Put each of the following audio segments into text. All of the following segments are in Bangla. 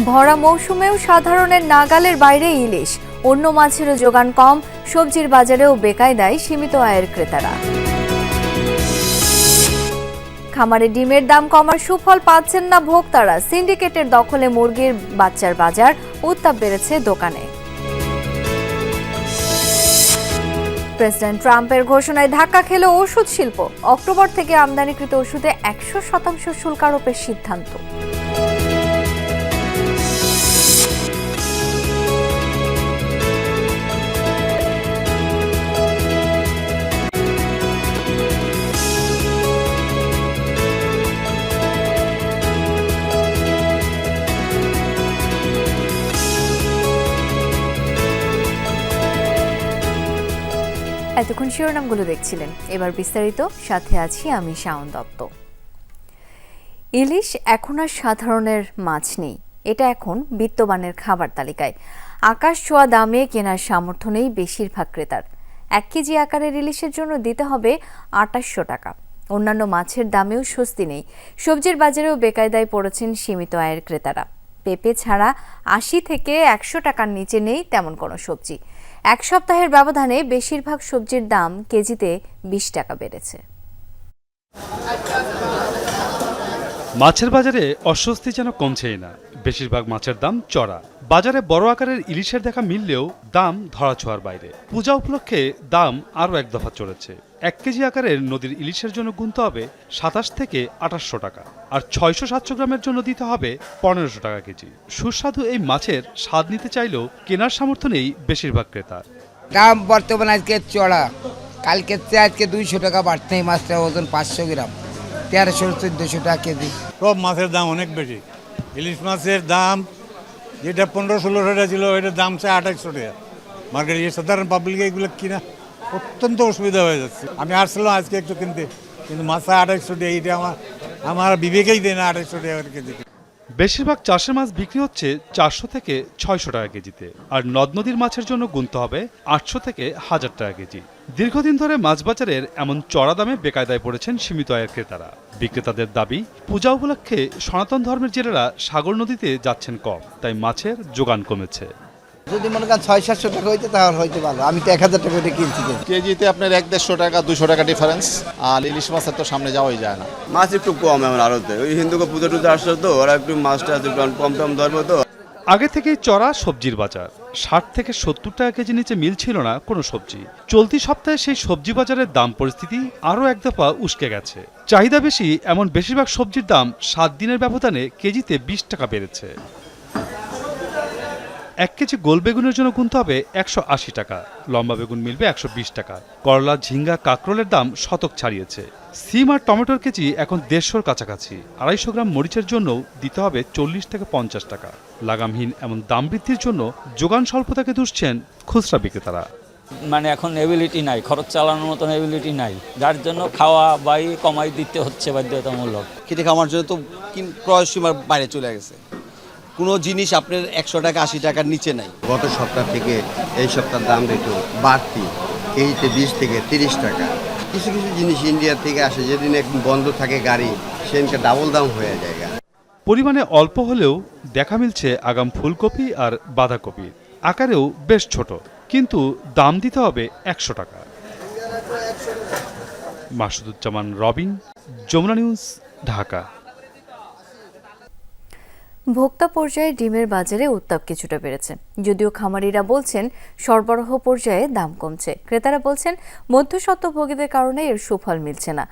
ভরা মৌসুমেও সাধারণের নাগালের বাইরে ইলিশ, অন্য মাছেরও যোগান কম, সবজির বাজারেও বেকায়দায় সীমিত আয়ের ক্রেতারা। খামারে ডিমের দাম কমার সুফল পাচ্ছেন না ভোক্তারা, সিন্ডিকেটের দখলে মুরগির বাচ্চার বাজার, উত্তাপ বেড়েছে দোকানে। প্রেসিডেন্ট ট্রাম্পের ঘোষণায় ধাক্কা খেল ওষুধ শিল্প, অক্টোবর থেকে আমদানিকৃত ওষুধে 100% শুল্ক আরোপের সিদ্ধান্ত। এতক্ষণ শিরোনামগুলো দেখছিলেন, এবার বিস্তারিত, সাথে আছি আমি শাওন দত্ত। ইলিশ এখন আর সাধারণের মাছ নেই, এটা এখন বিত্তবানের খাবার তালিকায়। আকাশ ছোঁয়া দামে কেনার সামর্থ্য নেই বেশিরভাগ ক্রেতার। 1 কেজি আকারের ইলিশের জন্য দিতে হবে 2800 টাকা। অন্যান্য মাছের দামেও স্বস্তি নেই। সবজির বাজারেও বেকায়দায় পড়েছেন সীমিত আয়ের ক্রেতারা। পেঁপে ছাড়া 80 থেকে 100 টাকার নিচে নেই তেমন কোনো সবজি। এক সপ্তাহের ব্যবধানে বেশিরভাগ সবজির দাম কেজিতে 20 টাকা বেড়েছে। মাছের বাজারে অস্বস্তি যেন কমছেই না। বেশিরভাগ মাছের দাম চড়া। বাজারে বড় আকারের ইলিশের দেখা মিললেও দাম ধরাছোঁয়ার বাইরে। পূজা উপলক্ষে দাম আরও এক দফা চড়েছে। 1 কেজি আকারের নদীর ইলিশের জন্য গুনতে হবে 27 থেকে 2800 টাকা, আর 600-700 গ্রামের জন্য দিতে হবে 1500 টাকা কেজি। সুস্বাদু এই মাছের স্বাদ নিতে চাইলেও কেনার সামর্থ্য নেই বেশিরভাগ ক্রেতার। দাম বর্তমানে আজকে চড়া, কালকে আজকে 200 টাকা বাড়তে, এই মাছটা ওজন 500 গ্রাম, 1300-1400 টাকা কেজি। সব মাছের দাম অনেক বেশি। ইলিশ মাছের দাম যেটা 1500-1600 টাকা ছিল, এটার দাম চাই 2800 টাকা। মার্কেটে সাধারণ পাবলিক এগুলো কিনা অত্যন্ত অসুবিধা হয়ে যাচ্ছে। আমি আসছিলাম আজকে একটু কিনতে, কিন্তু মাছ 2800 টাকা, এইটা আমার বিবেকেই দেয় না 2800 টাকা কেজি। বেশিরভাগ চাষের মাছ বিক্রি হচ্ছে 400 থেকে 600 টাকা কেজিতে, আর নদ নদীর মাছের জন্য গুনতে হবে 800 থেকে 1000 টাকা কেজি। দীর্ঘদিন ধরে মাছ বাজারের এমন চড়া দামে বেকায়দায় পড়েছেন সীমিত আয়ের ক্রেতারা। বিক্রেতাদের দাবি, পূজা উপলক্ষে সনাতন ধর্মের জেলেরা সাগর নদীতে যাচ্ছেন কম, তাই মাছের যোগান কমেছে। যদি মনে করেন 600-700 টাকা হইতে তাহলে হয়তো ভালো, আমি তো 1000 টাকা করে কিনছি। কেজিতে আপনার 150 টাকা 200 টাকা ডিফারেন্স। আর ইলিশ মাছের তো সামনে যাওয়াই যায় না। মাছ একটু কম আমার আড়তে, ওই হিন্দুকে পুজো টুজো আসছে তো, ওরা একটু মাছটা একটু কম ধরবো তো। আগে থেকেই চড়া সবজির বাজার, 60 থেকে 70 টাকা কেজি নিচে মিল ছিল না কোনো সবজি। চলতি সপ্তাহে সেই সবজি বাজারের দাম পরিস্থিতি আরও এক দফা উস্কে গেছে। চাহিদা বেশি এমন বেশিরভাগ সবজির দাম 7 দিনের ব্যবধানে কেজিতে 20 টাকা বেড়েছে। 1 কেজি গোল বেগুনের জন্য গুনতে হবে 180 টাকা, লম্বা বেগুন মিলবে 120 টাকা। করলা, ঝিঙ্গা, কাঁকরোলের দাম শতক ছাড়িয়েছে। সিম আর টমেটোর কেজি এখন 150-র কাছাকাছি। 250 গ্রাম মরিচের জন্য দিতে হবে 40 থেকে 50 টাকা। লাগামহীন এমন দাম বৃদ্ধির জন্য যোগান স্বল্পতাকে দুষছেন খুচরা বিক্রেতারা। মানে এখন এবিলিটি নাই, খরচ চালানোর মতন এবিলিটি নাই, যার জন্য খাওয়া বাই কমাই দিতে হচ্ছে বাধ্যতামূলক। খেটে খাওয়ার জন্য তো ক্রয় সীমার বাইরে চলে গেছে। কোনো জিনিস আপনার 100 টাকা 80 টাকার নিচে নাই। গত সপ্তাহ থেকে এই সপ্তাহের দাম একটু বাড়তি, কেজিতে 20 থেকে 30 টাকা। কিছু কিছু জিনিস ইন্ডিয়া থেকে আসে, যেদিন একদিন বন্ধ থাকে গাড়ি, সেদিনকে ডাবল দাম হয়ে যায়। পরিমাণে অল্প হলেও দেখা মিলছে আগাম ফুলকপি আর বাঁধাকপির। আকারেও বেশ ছোট, কিন্তু দাম দিতে হবে 100 টাকা। মাসুদুজ্জামান রবিন, যমুনা নিউজ, ঢাকা। ভোক্তা পর্যায়ে ডিমের বাজারে উত্তাপ কিছুটা বেড়েছে, যদিও খামারিরা বলছেন সরবরাহ পর্যায়ে দাম কমছে। ক্রেতারা বলছেন মধ্যস্বত্বভোগীদের কারণে এর সুফল মিলছে না।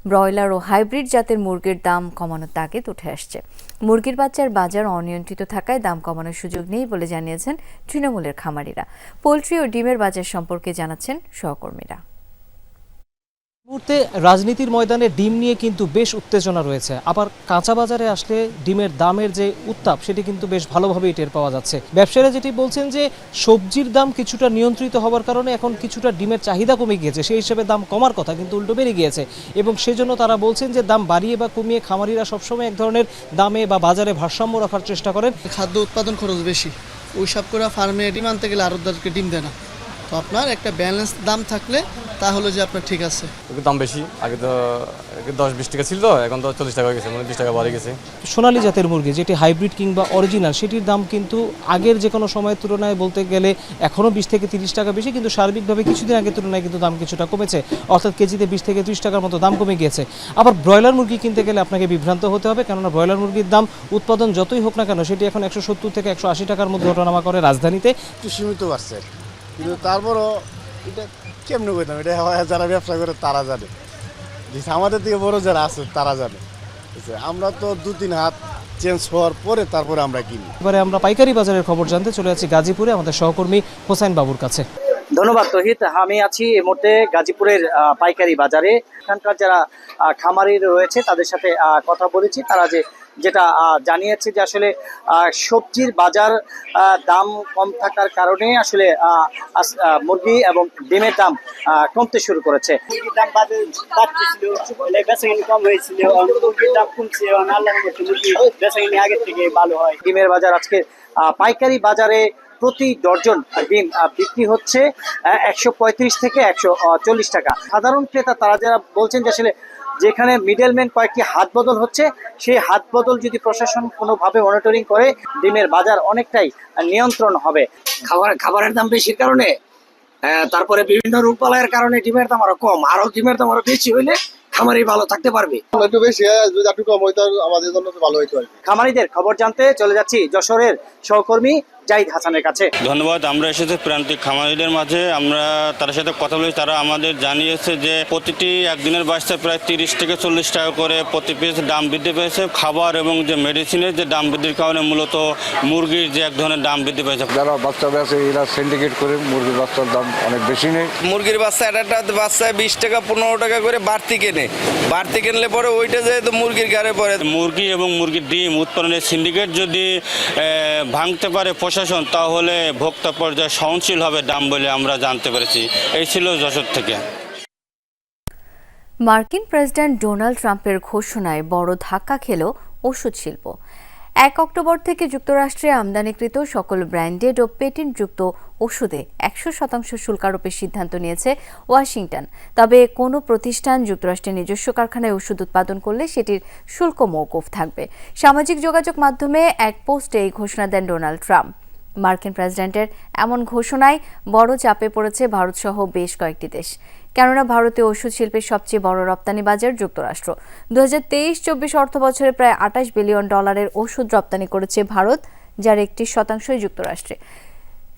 ব্রয়লার ও হাইব্রিড জাতের মুরগির দাম কমানোর তাগিদ উঠে আসছে। মুরগির বাচ্চার বাজার অনিয়ন্ত্রিত থাকায় দাম কমানোর সুযোগ নেই বলে জানিয়েছেন তৃণমূলের খামারিরা। পোলট্রি ও ডিমের বাজার সম্পর্কে জানাচ্ছেন সহকর্মীরা। মুহূর্তে রাজনীতির ময়দানে ডিম নিয়ে কিন্তু বেশ উত্তেজনা রয়েছে। আবার কাঁচা বাজারে আসলে ডিমের দামের যে উত্তাপ, সেটি কিন্তু বেশ ভালোভাবেই টের পাওয়া যাচ্ছে। ব্যবসায়ীরা যেটি বলছেন যে সবজির দাম কিছুটা নিয়ন্ত্রিত হওয়ার কারণে এখন কিছুটা ডিমের চাহিদা কমে গিয়েছে, সেই হিসেবে দাম কমার কথা কিন্তু উল্টো বেড়ে গিয়েছে, এবং সেজন্য তারা বলছেন যে দাম বাড়িয়ে বা কমিয়ে খামারিরা সবসময় এক ধরনের দামে বা বাজারে ভারসাম্য রাখার চেষ্টা করেন। খাদ্য উৎপাদন খরচ বেশি, ওই সব করে ফার্মে ডিম আনতে গেলে আড়তদারকে ডিম দেয় না, তো আপনার একটা ব্যালেন্স দাম থাকলে তাহলে যে আপনার ঠিক আছে। একটু দাম বেশি, আগে তো 10-20 টাকা ছিল, তো এখন তো 40 টাকা হয়ে গেছে, মানে 20 টাকা বাড়ে গেছে। সোনালী জাতের মুরগি যেটি হাইব্রিড কিংবা অরিজিনাল, সেটির দাম কিন্তু আগের যে কোনো সময়ের তুলনায় বলতে গেলে এখনও 20 থেকে 30 টাকা বেশি, কিন্তু সার্বিকভাবে কিছুদিন আগের তুলনায় কিন্তু দাম কিছুটা কমেছে, অর্থাৎ কেজিতে 20 থেকে 30 টাকার মতো দাম কমে গিয়েছে। আবার ব্রয়লার মুরগি কিনতে গেলে আপনাকে বিভ্রান্ত হতে হবে, কেননা ব্রয়লার মুরগির দাম উৎপাদন যতই হোক না কেন সেটি এখন 170 থেকে 180 টাকার মধ্যে ওঠানামা করে রাজধানীতে। একটু সীমিত আসছে, কিন্তু তারপরও এটা কেমনে করতাম, এটা যারা ব্যবসা করে তারা জানে, আমাদের থেকে বড় যারা আছে তারা জানে। আমরা তো 2-3 হাত চেঞ্জ হওয়ার পরে তারপরে আমরা কিনি। এবারে আমরা পাইকারি বাজারের খবর জানতে চলে যাচ্ছি গাজীপুরে আমাদের সহকর্মী হোসাইন বাবুর কাছে। ধন্যবাদ তহিদ। আমি আছি এই মুহূর্তে গাজীপুরের পাইকারি বাজারে। এখানকার যারা খামারি রয়েছে তাদের সাথে কথা বলেছি, তারা যেটা জানিয়েছে যে আসলে সবজির বাজার দাম কম থাকার কারণে আসলে মুরগি এবং ডিমের দাম কমতে শুরু করেছে। মুরগির দাম বেচাকেনি কম হয়েছিল, মুরগির দাম কমছে, আল্লাহর মতো মুরগি বেচাকেনি আগের থেকে ভালো হয়। ডিমের বাজার আজকে পাইকারি বাজারে প্রতি ডর্জন ডিম বিক্রি হচ্ছে 135 থেকে 140 টাকা। সাধারণ ক্রেতা তারা যারা বলছেন যে আসলে যেখানে মিডলম্যান কয়েকটি হাত বদল হচ্ছে, সেই হাত বদল যদি প্রশাসন কোনোভাবে মনিটরিং করে ডিমের বাজার অনেকটাই নিয়ন্ত্রণ হবে। খাবারের দাম বেশির কারণে, তারপরে বিভিন্ন রোগবালাইয়ের কারণে ডিমের দাম আরো কম, আরো ডিমের দাম আরো বেশি হইলে খামারি ভালো থাকতে পারবে। একটু বেশি, যদি একটু কম হইতো আমাদের জন্য ভালো হইতো। খামারিদের খবর জানতে চলে যাচ্ছি যশোরের সহকর্মী জাহিদ হাসানের কাছে। ধন্যবাদ। আমরা এসেছি প্রান্তিক খামারিদের মাঝে, আমরা তার সাথে কথা বলেছি। তারা আমাদের জানিয়েছে যে প্রতিটি একদিনের বাচ্চা প্রায় 30 থেকে 40 টাকা করে প্রতি পিস দাম বৃদ্ধি পেয়েছে। খাবার এবং যে মেডিসিনের যে দাম বৃদ্ধির কারণে মূলত মুরগির যে এক ধরনের দাম বৃদ্ধি পেয়েছে। যারা বাচ্চা বেছে এরা সিন্ডিকেট করে মুরগির বাচ্চার দাম অনেক বেশি নেই। মুরগির বাচ্চা একটা বাচ্চায় 20 টাকা 15 টাকা করে বাড়তি কেনে, বাড়তি কিনলে পরে ওইটা যেহেতু মুরগির গাড়ে পড়ে। মুরগি এবং মুরগির ডিম উৎপাদনের সিন্ডিকেট যদি ভাঙতে পারে প্রশাসন, তাহলে ভোক্তা পর্যায়ে সহনশীল হবে দাম বলে আমরা জানতে পেরেছি। এই ছিল যশোর থেকে। মার্কিন প্রেসিডেন্ট ডোনাল্ড ট্রাম্পের ঘোষণায় বড় ধাক্কা খেল ওষুধ শিল্প। 1 অক্টোবর থেকে যুক্তরাষ্ট্রে আমদানিকৃত সকল ব্র্যান্ডেড ও পেটেন্টযুক্ত ওষুধে 100% শুল্ক আরোপের সিদ্ধান্ত নিয়েছে ওয়াশিংটন। তবে কোনো প্রতিষ্ঠান যুক্তরাষ্ট্রের নিজস্ব কারখানায় ওষুধ উৎপাদন করলে সেটির শুল্ক মওকুফ থাকবে। সামাজিক যোগাযোগ মাধ্যমে এক পোস্টে এই ঘোষণা দেন ডোনাল্ড ট্রাম্প। মার্কিন প্রেসিডেন্টের এমন ঘোষণায় বড় চাপে পড়েছে ভারতসহ বেশ কয়েকটি দেশ, কেননা ভারতীয় ওষুধ শিল্পের সবচেয়ে বড় রপ্তানি বাজার যুক্তরাষ্ট্র। 2023-24 অর্থ বছরে প্রায় $28 বিলিয়ন ওষুধ রপ্তানি করেছে ভারত, যার 31% যুক্তরাষ্ট্রে।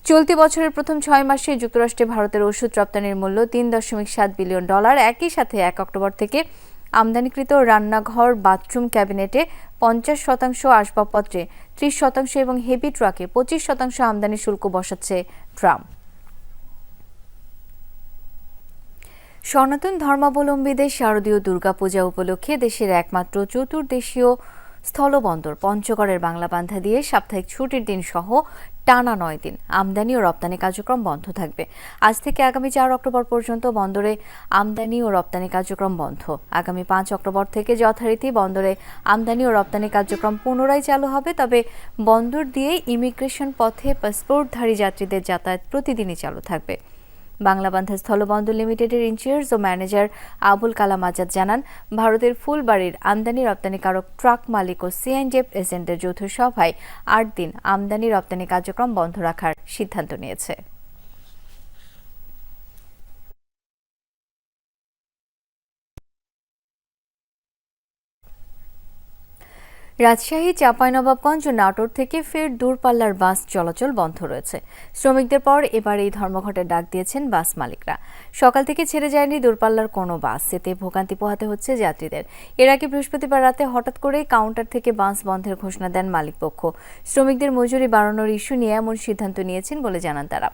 চলতি বছরের প্রথম 6 মাসে যুক্তরাষ্ট্রে ভারতের ওষুধ রপ্তানির মূল্য $3.7 বিলিয়ন। একই সাথে 1 অক্টোবর থেকে আমদানিকৃত রান্নাঘর, বাথরুম ক্যাবিনেটে 50%, আসবাবপত্রে 30% এবং হেভি ট্রাকে 25% আমদানি শুল্ক বসাচ্ছে ট্রাম্প। সনাতন ধর্মাবলম্বীদের শারদীয় দুর্গাপূজা উপলক্ষে দেশের একমাত্র চতুর্দেশীয় স্থলবন্দর পঞ্চগড়ের বাংলাবান্ধা দিয়ে সাপ্তাহিক ছুটির দিন সহ টানা 9 দিন আমদানি ও রপ্তানি কার্যক্রম বন্ধ থাকবে। আজ থেকে আগামী 4 অক্টোবর পর্যন্ত বন্দরে আমদানি ও রপ্তানি কার্যক্রম বন্ধ। আগামী 5 অক্টোবর থেকে যথারীতি বন্দরে আমদানি ও রপ্তানি কার্যক্রম পুনরায় চালু হবে। তবে বন্দর দিয়ে ইমিগ্রেশন পথে পাসপোর্টধারী যাত্রীদের যাতায়াত প্রতিদিনই চালু থাকবে। বাংলাবান্ধা স্থলবন্দর লিমিটেডের ইনচার্জ ও ম্যানেজার আবুল কালাম আজাদ জানান, ভারতের ফুলবাড়ির আমদানি রপ্তানিকারক ট্রাক মালিক ও সিএনজেড এজেন্টদের যৌথ সভায় 8 দিন আমদানি রপ্তানি কার্যক্রম বন্ধ রাখার সিদ্ধান্ত নিয়েছে। রাজশাহী, চাঁপাইনবাবগঞ্জ ও নাটোর থেকে ফের দূরপাল্লার বাস চলাচল বন্ধ রয়েছে। শ্রমিকদের পর এবার এই ধর্মঘটের ডাক দিয়েছেন বাস মালিকরা। সকাল থেকে ছেড়ে যায়নি দূরপাল্লার কোনো বাস, এতে ভোগান্তি পোহাতে হচ্ছে যাত্রীদের। এর আগে বৃহস্পতিবার রাতে হঠাৎ করে কাউন্টার থেকে বাস বন্ধের ঘোষণা দেন মালিকপক্ষ। শ্রমিকদের মজুরি বাড়ানোর ইস্যু নিয়ে এমন সিদ্ধান্ত নিয়েছেন বলে জানান তারা।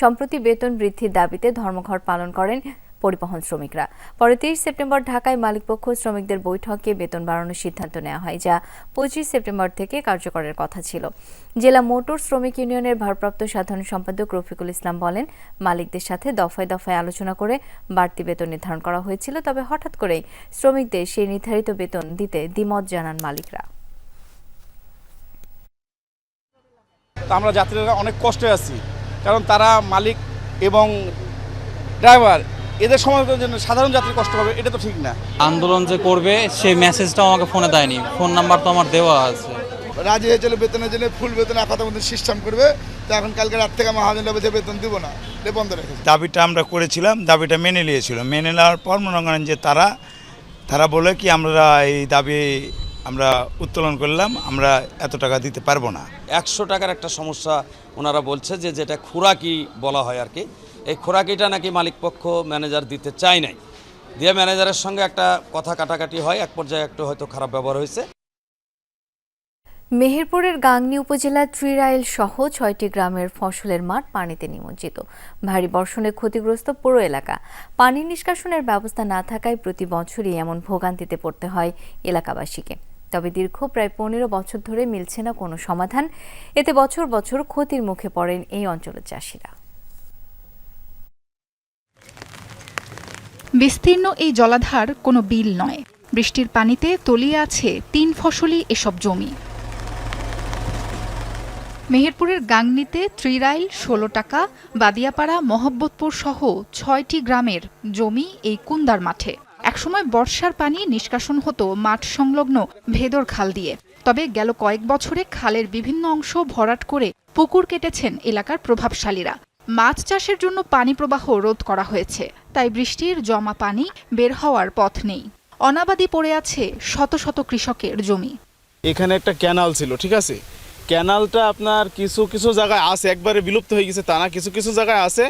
সম্প্রতি বেতন বৃদ্ধির দাবিতে ধর্মঘট পালন করেন পরিবহন শ্রমিকরা। পরে 23 সেপ্টেম্বর ঢাকায় মালিকপক্ষ শ্রমিকদের বৈঠকে বেতন বাড়ানোর সিদ্ধান্ত নেওয়া হয়, যা 25 সেপ্টেম্বর থেকে কার্যকরের কথা ছিল। জেলা মোটর শ্রমিক ইউনিয়নের ভারপ্রাপ্ত সাধারণ সম্পাদক রফিকুল ইসলাম বলেন, মালিকদের সাথে দফায় দফায় আলোচনা করে বাড়তি বেতন নির্ধারণ করা হয়েছিল। তবে হঠাৎ করেই শ্রমিকদের সেই নির্ধারিত বেতন দিতে দ্বিমত জানান মালিকরা। আমরা যাত্রীরা অনেক কষ্টে আছি, কারণ তারা মালিক এবং ড্রাইভার এদের সমালোচনার জন্য সাধারণ যাত্রী কষ্ট হবে, এটা তো ঠিক না। আন্দোলন যে করবে সেই মেসেজটাও আমাকে ফোনে দেয়নি, ফোন নাম্বার তো আমার দেওয়া আছে। রাজি হয়েছিল বেতনের জন্য, ফুল বেতন আপাতত মধ্যে সিস্টেম করবে, তো এখন কালকে রাত থেকে মহাজন বেতন দিব না, বন্ধ রেখেছে। দাবিটা আমরা করেছিলাম, দাবিটা মেনে নিয়েছিল। মেনে নেওয়ার পর মনে করেন যে তারা বলে কি আমরা এই দাবি আমরা উত্তোলন করলাম, আমরা এত টাকা দিতে পারবো না। 100 টাকার একটা সমস্যা ওনারা বলছে যে যেটা খোরাকি বলা হয় আর কি, এই খোরাকিটা নাকি মালিকপক্ষ ম্যানেজার দিতে চায় নাই, দিয়ে ম্যানেজারের সঙ্গে একটা কথা কাটাকাটি হয়, এক পর্যায়ে একটু হয়তো খারাপ ব্যবহার হয়েছে। মেহেরপুরের গাংনী উপজেলার ত্রিরাইল সহ 6টি গ্রামের ফসলের মাঠ পানিতে নিমজ্জিত। ভারী বর্ষণে ক্ষতিগ্রস্ত পুরো এলাকা। পানি নিষ্কাশনের ব্যবস্থা না থাকায় প্রতি বছরই এমন ভোগান্তিতে পড়তে হয় এলাকাবাসীকে। তবে দীর্ঘ প্রায় 15 বছর ধরে মিলছে না কোনো সমাধান। এতে বছর বছর ক্ষতির মুখে পড়েন এই অঞ্চলের চাষিরা। বিস্তীর্ণ এই জলাধার কোনো বিল নয়। বৃষ্টির পানিতে তলিয়ে আছে 3 ফসলি এসব জমি। মেহেরপুরের গাংনীতে ত্রিরাইল, 16 টাকা, বাদিয়াপাড়া, মহব্বতপুর সহ 6টি গ্রামের জমি এই কুন্দার মাঠে। একসময় বর্ষার পানি নিষ্কাশন হতো মাঠ সংলগ্ন ভেদর খাল দিয়ে। তবে গেল কয়েক বছরে খালের বিভিন্ন অংশ ভরাট করে পুকুর কেটেছেন এলাকার প্রভাবশালীরা। মাছ চাষের জন্য পানি প্রবাহ রোধ করা হয়েছে, তাই বৃষ্টির জমা পানি বের হওয়ার পথ নেই। অনাবাদি পড়ে আছে শত শত কৃষকের জমি। এখানে একটা ক্যানাল ছিল, ঠিক আছে, ক্যানালটা আপনার কিছু কিছু জায়গায় আছে, একবারে বিলুপ্ত হয়ে গেছে তা না, কিছু কিছু জায়গায় আছে,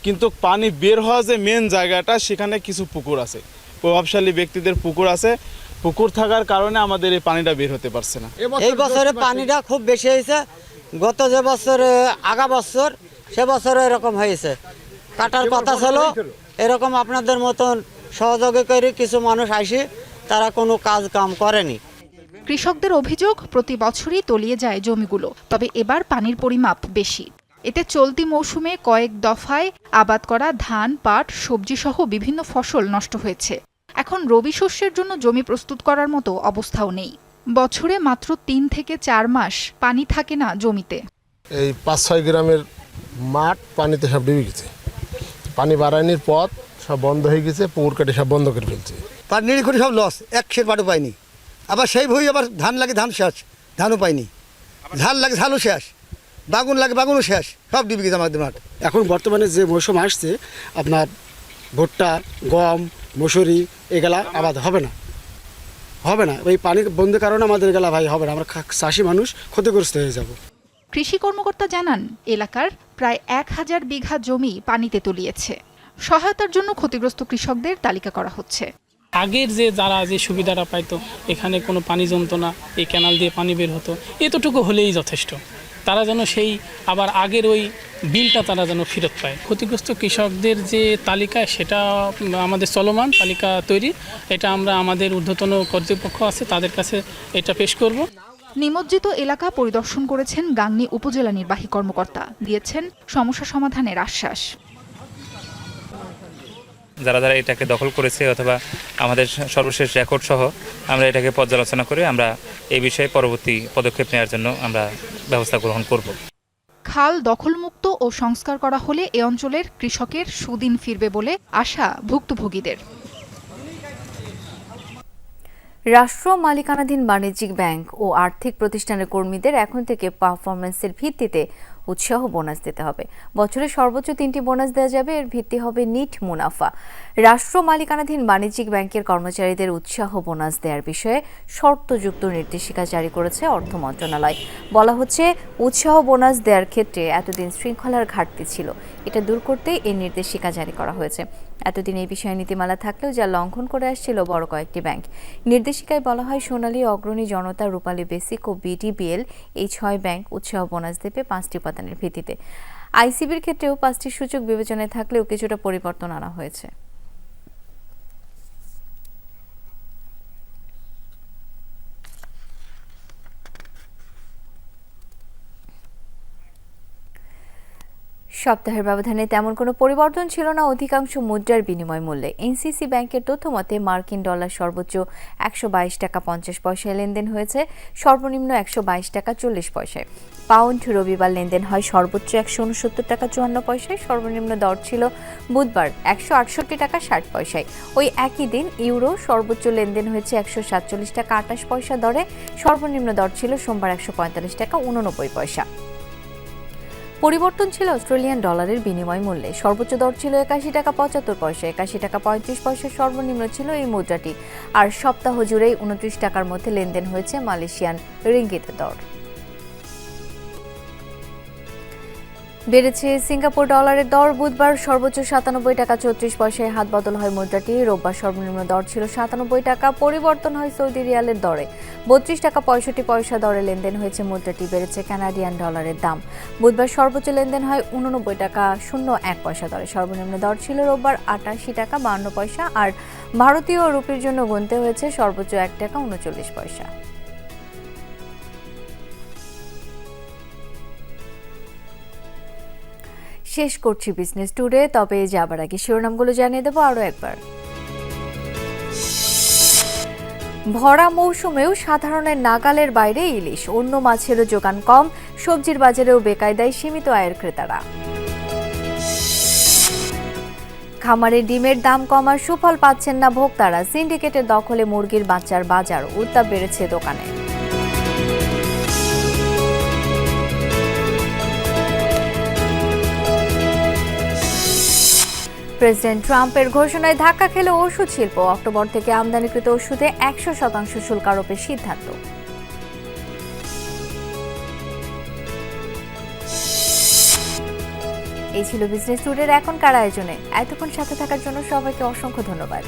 কিন্তু পানি বের হওয়া যে মেন জায়গাটা সেখানে কিছু পুকুর আছে, প্রভাবশালী ব্যক্তিদের পুকুর আছে। পুকুর থাকার কারণে আমাদের এই পানিটা বের হতে পারছে না। এই বছরে পানিটা খুব বেশি হয়েছে। গত যে বছরে আগা বছর সে বছরও এরকম হয়েছে। কাটার কথা ছিল এরকম আপনাদের মতন সহযোগী করে কিছু মানুষ আসে, তারা কোনো কাজ কাম করেনি। কৃষকদের অভিযোগ প্রতি বছরই তলিয়ে যায় জমিগুলো, তবে এবার পানির পরিমাপ বেশি। এতে চলতি মৌসুমে কয়েক দফায় আবাদ করা ধান, পাট, সবজি সহ বিভিন্ন ফসল নষ্ট হয়েছে। এখন রবি শস্যের জন্য জমি প্রস্তুত করার মতো অবস্থাও নেই। বছরে মাত্র 3 থেকে 4 মাস পানি থাকে না জমিতে। এই 5-6 গ্রামের মাঠ পানিতে সব ডুবে গেছে। পানি বাড়ানোর পথ সব বন্ধ হয়ে গেছে, পুকুর কেটে সব বন্ধ করে ফেলছে। পানি করে সব লস, এক সের পাটও পাইনি। আবার সেই ভুই আবার ধান লাগে ধান শেষ, ধানও পাইনি। ঝাল লাগে ঝালও শেষ, বাগুন লাগে বাগুনও শেষ, সব ডুবে গেছে আমাদের মাঠ। এখন বর্তমানে যে মৌসুম আসছে আপনার ভুট্টা, গম, মসুরি এগুলা আবাদ হবে না। ওই পানি বন্ধের কারণে আমাদের এগুলা ভাই হবে না, আমরা চাষি মানুষ ক্ষতিগ্রস্ত হয়ে যাব। কৃষি কর্মকর্তা জানান, এলাকার প্রায় 1000 বিঘা জমি পানিতে তলিয়েছে। সহায়তার জন্য ক্ষতিগ্রস্ত কৃষকদের তালিকা করা হচ্ছে। আগের যারা যে সুবিধাটা পাইতো, এখানে কোনো পানি জমতো না, এই ক্যানাল দিয়ে পানি বের হতো, এতটুকু হলেই যথেষ্ট। তারা যেন সেই আবার আগের ওই বিলটা তারা যেন ফেরত পায়। ক্ষতিগ্রস্ত কৃষকদের যে তালিকা, সেটা আমাদের চলমান তালিকা তৈরি। এটা আমরা আমাদের ঊর্ধ্বতন কর্তৃপক্ষ আছে, তাদের কাছে এটা পেশ করব। নিমজ্জিত এলাকা পরিদর্শন করেছেন গাংনী উপজেলা নির্বাহী কর্মকর্তা, দিয়েছেন সমস্যা সমাধানের আশ্বাস। যারা যারা এটাকে দখল করেছে অথবা আমাদের সর্বশেষ রেকর্ড সহ আমরা এটাকে পর্যালোচনা করে আমরা এই বিষয়ে পরবর্তী পদক্ষেপ নেওয়ার জন্য আমরা ব্যবস্থা গ্রহণ করব। খাল দখলমুক্ত ও সংস্কার করা হলে এ অঞ্চলের কৃষকের সুদিন ফিরবে বলে আশা ভুক্তভোগীদের। রাষ্ট্র মালিকানাধীন বাণিজ্যিক ব্যাংক ও আর্থিক প্রতিষ্ঠানের কর্মীদের এখন থেকে পারফরমেন্সের ভিত্তিতে উৎসাহ বোনাস দিতে হবে। বছরে সর্বোচ্চ 3টি বোনাস দেওয়া যাবে, এর ভিত্তি হবে নিট মুনাফা। রাষ্ট্র মালিকানাধীন বাণিজ্যিক ব্যাংকের কর্মচারীদের উৎসাহ বোনাস দেওয়ার বিষয়ে শর্তযুক্ত নির্দেশিকা জারি করেছে অর্থ মন্ত্রণালয়। বলা হচ্ছে, উৎসাহ বোনাস দেওয়ার ক্ষেত্রে এতদিন শৃঙ্খলার ঘাটতি ছিল, এটা দূর করতে এই নির্দেশিকা জারি করা হয়েছে। এতদিন এই বিষয়ে নীতিমালা থাকলেও যা লঙ্ঘন করে আসছিল বড় কয়েকটি ব্যাংক। নির্দেশিকায় বলা হয়, সোনালী, অগ্রণী, জনতা, রূপালী বেসিক ও বিডিবিএল এই 6 ব্যাংক উৎসাহ বোনাস দেবে 5টি উপাদানের ভিত্তিতে। আইসিবির ক্ষেত্রেও 5টি সূচক বিবেচনায় থাকলেও কিছুটা পরিবর্তন আনা হয়েছে। সপ্তাহের ব্যবধানে তেমন কোনো পরিবর্তন ছিল না অধিকাংশ মুদ্রার বিনিময় মূল্যে। এনসিসি ব্যাংকের তথ্য মতে মার্কিন ডলার সর্বোচ্চ 122 টাকা 50 পয়সায় লেনদেন হয়েছে, সর্বনিম্ন 122 টাকা 40 পয়সায়। পাউন্ড রবিবার লেনদেন হয় সর্বোচ্চ 169 টাকা 54 পয়সায়, সর্বনিম্ন দর ছিল বুধবার 168 টাকা 60 পয়সায়। ওই একই দিন ইউরো সর্বোচ্চ লেনদেন হয়েছে 147 টাকা 28 পয়সা দরে, সর্বনিম্ন দর ছিল সোমবার 145 টাকা 89 পয়সা। পরিবর্তন ছিল অস্ট্রেলিয়ান ডলারের বিনিময় মূল্যে, সর্বোচ্চ দর ছিল 81 টাকা 75 পয়সা, 81 টাকা 35 পয়সা সর্বনিম্ন ছিল এই মুদ্রাটি। আর সপ্তাহ জুড়েই 29 টাকার মধ্যে লেনদেন হয়েছে মালয়েশিয়ান রিঙ্গিতের দর। বেড়েছে সিঙ্গাপুর ডলারের দর, বুধবার সর্বোচ্চ 97 টাকা 34 পয়সায় হাত বদল হয় মুদ্রাটি। রোববার সর্বনিম্ন দর ছিল 97 টাকা, পরিবর্তন হয় সৌদি রিয়ালের দরে। 32 টাকা 65 পয়সা দরে লেনদেন হয়েছে মুদ্রাটি। বেড়েছে কানাডিয়ান ডলারের দাম, বুধবার সর্বোচ্চ লেনদেন হয় 89 টাকা 01 পয়সা দরে, সর্বনিম্ন দর ছিল রোববার 88 টাকা 52 পয়সা। আর ভারতীয় রুপির জন্য গুনতে হয়েছে সর্বোচ্চ 1 টাকা 39 পয়সা। শেষ করছি বিজনেস টুডে, তবে যাবার আগে শিরোনামগুলো জানিয়ে দেবো আরও একবার। ভরা মৌসুমেও সাধারণের নাগালের বাইরে ইলিশ, অন্য মাছেরও যোগান কম, সবজির বাজারেও বেকায়দায় সীমিত আয়ের ক্রেতারা। খামারে ডিমের দাম কমার সুফল পাচ্ছেন না ভোক্তারা, সিন্ডিকেটের দখলে মুরগির বাচ্চার বাজার, উত্তাপ বেড়েছে দোকানে। প্রেসিডেন্ট ট্রাম্পের ঘোষণায় ধাক্কা খেল ওষুধ শিল্প, অক্টোবর থেকে আমদানিকৃত ওষুধে 100% শুল্ক আরোপের সিদ্ধান্ত। এই ছিল বিজনেস টুডের এখনকার আয়োজনে। এতক্ষণ সাথে থাকার জন্য সবাইকে অসংখ্য ধন্যবাদ।